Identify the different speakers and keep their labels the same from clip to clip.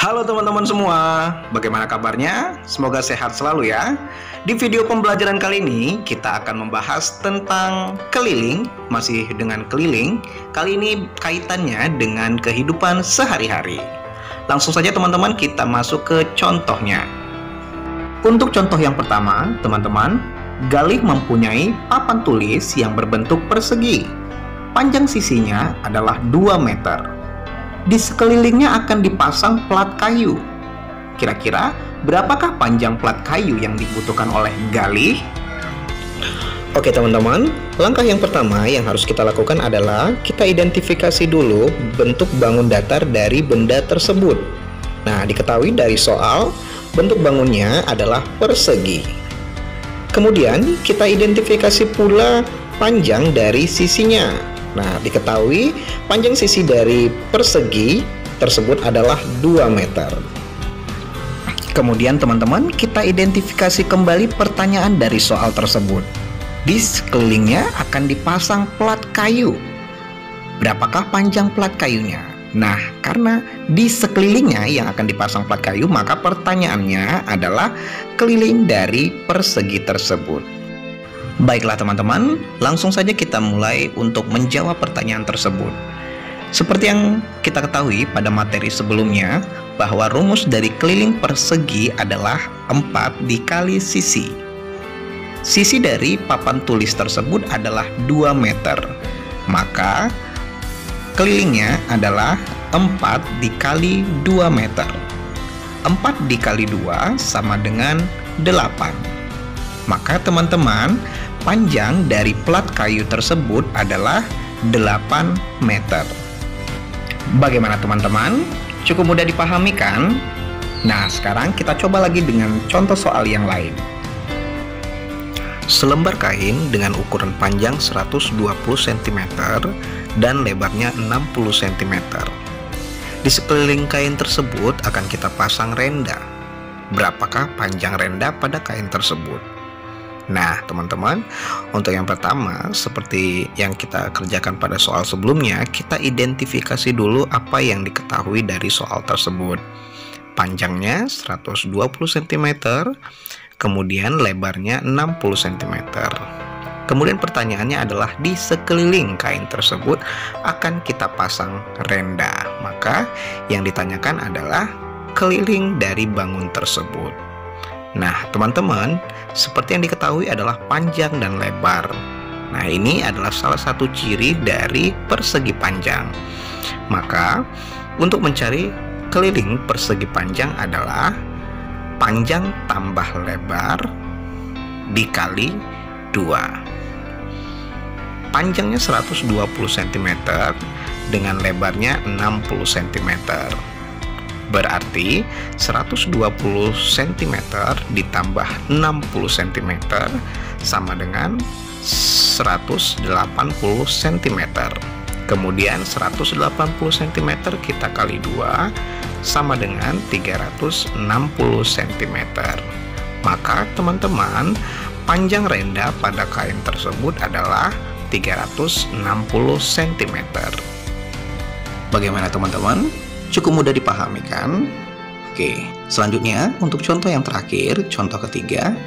Speaker 1: Halo teman-teman semua, bagaimana kabarnya? Semoga sehat selalu ya. Di video pembelajaran kali ini kita akan membahas tentang keliling, masih dengan keliling. Kali ini kaitannya dengan kehidupan sehari-hari. Langsung saja teman-teman kita masuk ke contohnya. Untuk contoh yang pertama, teman-teman, Galih mempunyai papan tulis yang berbentuk persegi. Panjang sisinya adalah 2 meter. Di sekelilingnya akan dipasang plat kayu. Kira-kira berapakah panjang plat kayu yang dibutuhkan oleh Galih? Oke teman-teman, langkah yang pertama yang harus kita lakukan adalah kita identifikasi dulu bentuk bangun datar dari benda tersebut. Nah, diketahui dari soal, bentuk bangunnya adalah persegi. Kemudian kita identifikasi pula panjang dari sisinya. Nah, diketahui panjang sisi dari persegi tersebut adalah 2 meter. Kemudian teman-teman, kita identifikasi kembali pertanyaan dari soal tersebut. Di sekelilingnya akan dipasang plat kayu. Berapakah panjang plat kayunya? Nah, karena di sekelilingnya yang akan dipasang plat kayu, maka pertanyaannya adalah keliling dari persegi tersebut. Baiklah teman-teman, langsung saja kita mulai untuk menjawab pertanyaan tersebut. Seperti yang kita ketahui pada materi sebelumnya, bahwa rumus dari keliling persegi adalah 4 dikali sisi. Sisi dari papan tulis tersebut adalah 2 meter. Maka kelilingnya adalah 4 dikali 2 meter. 4 dikali 2 sama dengan 8. Maka teman-teman, panjang dari plat kayu tersebut adalah 8 meter. Bagaimana teman-teman? Cukup mudah dipahami kan? Nah, sekarang kita coba lagi dengan contoh soal yang lain. Selembar kain dengan ukuran panjang 120 cm dan lebarnya 60 cm. Di sekeliling kain tersebut akan kita pasang renda. Berapakah panjang renda pada kain tersebut? Nah teman-teman, untuk yang pertama seperti yang kita kerjakan pada soal sebelumnya, kita identifikasi dulu apa yang diketahui dari soal tersebut. Panjangnya 120 cm, kemudian lebarnya 60 cm. Kemudian pertanyaannya adalah di sekeliling kain tersebut akan kita pasang renda. Maka yang ditanyakan adalah keliling dari bangun tersebut. Nah teman-teman, seperti yang diketahui adalah panjang dan lebar. Nah ini adalah salah satu ciri dari persegi panjang. Maka untuk mencari keliling persegi panjang adalah panjang tambah lebar dikali 2. Panjangnya 120 cm dengan lebarnya 60 cm. Berarti 120 cm ditambah 60 cm sama dengan 180 cm. Kemudian 180 cm kita kali 2 sama dengan 360 cm. Maka teman-teman, panjang renda pada kain tersebut adalah 360 cm. Bagaimana teman-teman? Cukup mudah dipahami kan? Oke, selanjutnya untuk contoh yang terakhir, contoh ketiga,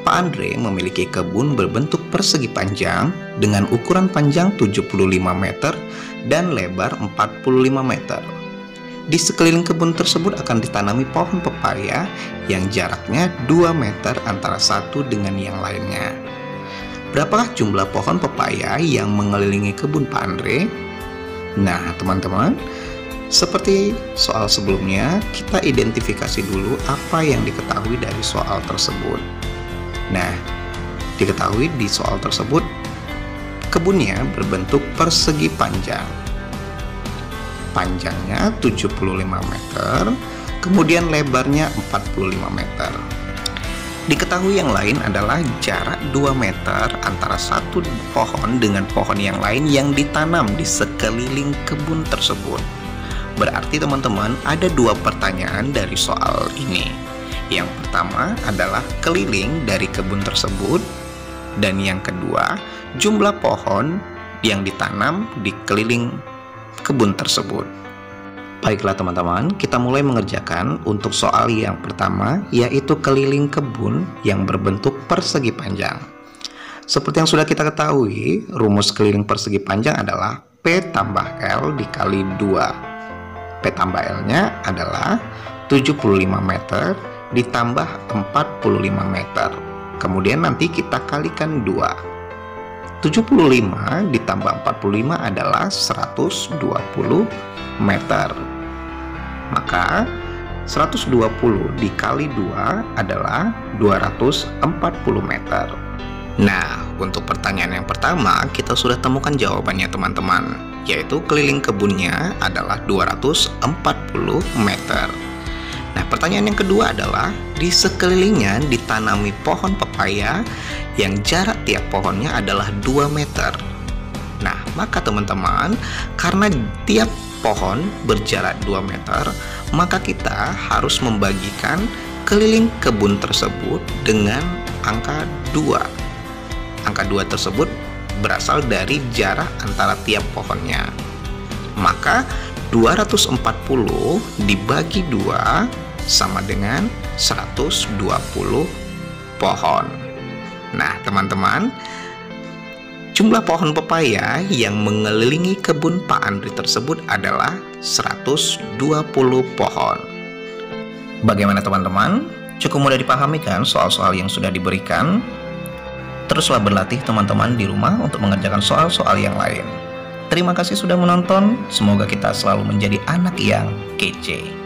Speaker 1: Pak Andre memiliki kebun berbentuk persegi panjang dengan ukuran panjang 75 meter dan lebar 45 meter. Di sekeliling kebun tersebut akan ditanami pohon pepaya yang jaraknya 2 meter antara satu dengan yang lainnya. Berapakah jumlah pohon pepaya yang mengelilingi kebun Pak Andre? Nah, teman-teman, seperti soal sebelumnya, kita identifikasi dulu apa yang diketahui dari soal tersebut. Nah, diketahui di soal tersebut, kebunnya berbentuk persegi panjang. Panjangnya 75 meter, kemudian lebarnya 45 meter. Diketahui yang lain adalah jarak 2 meter antara satu pohon dengan pohon yang lain yang ditanam di sekeliling kebun tersebut. Berarti teman-teman ada 2 pertanyaan dari soal ini. Yang pertama adalah keliling dari kebun tersebut, dan yang kedua jumlah pohon yang ditanam di keliling kebun tersebut. Baiklah teman-teman, kita mulai mengerjakan untuk soal yang pertama, yaitu keliling kebun yang berbentuk persegi panjang. Seperti yang sudah kita ketahui, rumus keliling persegi panjang adalah P tambah L dikali 2. P tambah L-nya adalah 75 meter ditambah 45 meter. Kemudian nanti kita kalikan 2. 75 ditambah 45 adalah 120 meter. Maka 120 dikali 2 adalah 240 meter. Nah, untuk pertanyaan yang pertama kita sudah temukan jawabannya teman-teman, yaitu keliling kebunnya adalah 240 meter. Nah, pertanyaan yang kedua adalah di sekelilingnya ditanami pohon pepaya yang jarak tiap pohonnya adalah 2 meter. Nah, maka teman-teman, karena tiap pohon berjarak 2 meter, maka kita harus membagikan keliling kebun tersebut dengan angka 2. Angka 2 tersebut berasal dari jarak antara tiap pohonnya. Maka 240 dibagi 2 sama dengan 120 pohon. Nah, teman-teman, jumlah pohon pepaya yang mengelilingi kebun Pak Andri tersebut adalah 120 pohon. Bagaimana teman-teman? Cukup mudah dipahami kan soal-soal yang sudah diberikan? Teruslah berlatih teman-teman di rumah untuk mengerjakan soal-soal yang lain. Terima kasih sudah menonton, semoga kita selalu menjadi anak yang kece.